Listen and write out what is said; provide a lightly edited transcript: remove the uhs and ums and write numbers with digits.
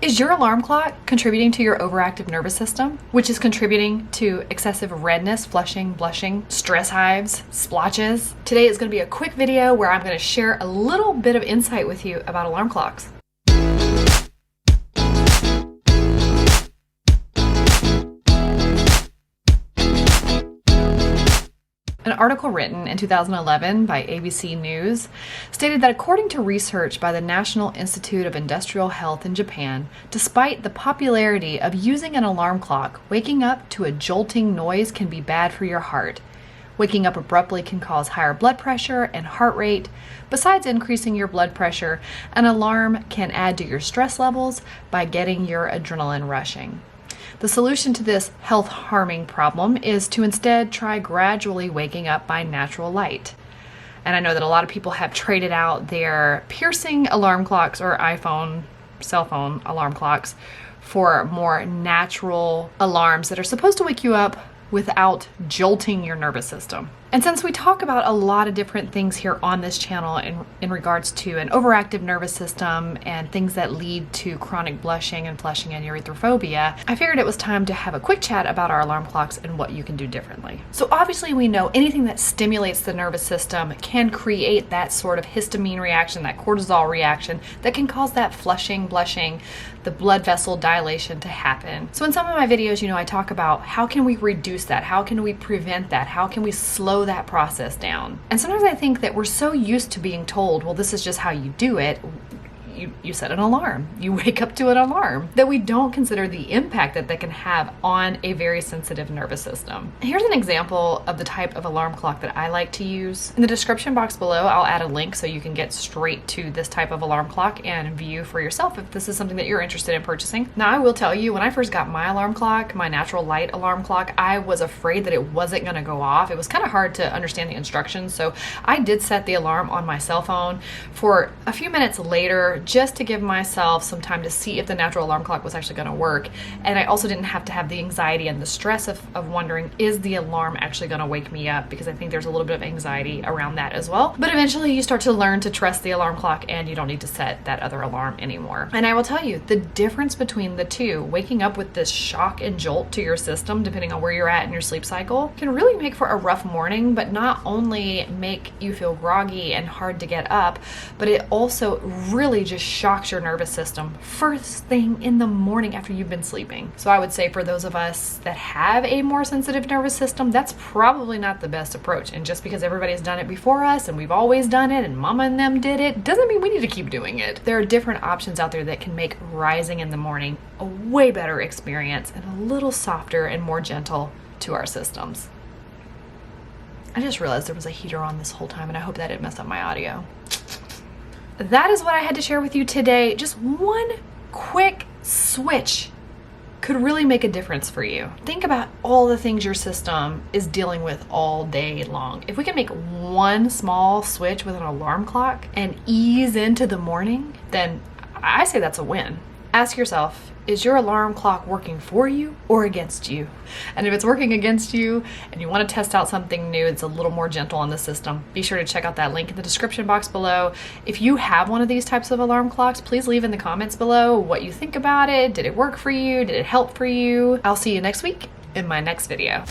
Is your alarm clock contributing to your overactive nervous system, which is contributing to excessive redness, flushing, blushing, stress hives, splotches? Today is going to be a quick video where I'm going to share a little bit of insight with you about alarm clocks. An article written in 2011 by ABC News stated that according to research by the National Institute of Industrial Health in Japan, despite the popularity of using an alarm clock, waking up to a jolting noise can be bad for your heart. Waking up abruptly can cause higher blood pressure and heart rate. Besides increasing your blood pressure, an alarm can add to your stress levels by getting your adrenaline rushing. The solution to this health-harming problem is to instead try gradually waking up by natural light. And I know that a lot of people have traded out their piercing alarm clocks or iPhone, cell phone alarm clocks for more natural alarms that are supposed to wake you up without jolting your nervous system. And since we talk about a lot of different things here on this channel in regards to an overactive nervous system and things that lead to chronic blushing and flushing and erythrophobia, I figured it was time to have a quick chat about our alarm clocks and what you can do differently. So obviously we know anything that stimulates the nervous system can create that sort of histamine reaction, that cortisol reaction that can cause that flushing, blushing, the blood vessel dilation to happen. So in some of my videos, I talk about how can we reduce that? How can we prevent that? How can we slow that process down? And sometimes I think that we're so used to being told, well, this is just how you do it. You set an alarm, you wake up to an alarm, that we don't consider the impact that can have on a very sensitive nervous system. Here's an example of the type of alarm clock that I like to use. In the description box below, I'll add a link so you can get straight to this type of alarm clock and view for yourself if this is something that you're interested in purchasing. Now, I will tell you, when I first got my alarm clock, my natural light alarm clock, I was afraid that it wasn't gonna go off. It was kind of hard to understand the instructions, so I did set the alarm on my cell phone for a few minutes later, just to give myself some time to see if the natural alarm clock was actually going to work. And I also didn't have to have the anxiety and the stress of wondering, is the alarm actually going to wake me up? Because I think there's a little bit of anxiety around that as well. But eventually you start to learn to trust the alarm clock and you don't need to set that other alarm anymore. And I will tell you, the difference between the two, waking up with this shock and jolt to your system, depending on where you're at in your sleep cycle, can really make for a rough morning, but not only make you feel groggy and hard to get up, but it also really just shocks your nervous system first thing in the morning after you've been sleeping. So I would say for those of us that have a more sensitive nervous system, that's probably not the best approach. And just because everybody's done it before us and we've always done it and mama and them did it, doesn't mean we need to keep doing it. There are different options out there that can make rising in the morning a way better experience and a little softer and more gentle to our systems. I just realized there was a heater on this whole time and I hope that didn't mess up my audio. That is what I had to share with you today. Just one quick switch could really make a difference for you. Think about all the things your system is dealing with all day long. If we can make one small switch with an alarm clock and ease into the morning, then I say that's a win. Ask yourself, is your alarm clock working for you or against you? And if it's working against you and you want to test out something new that's a little more gentle on the system, be sure to check out that link in the description box below. If you have one of these types of alarm clocks, please leave in the comments below what you think about it. Did it work for you? Did it help for you? I'll see you next week in my next video.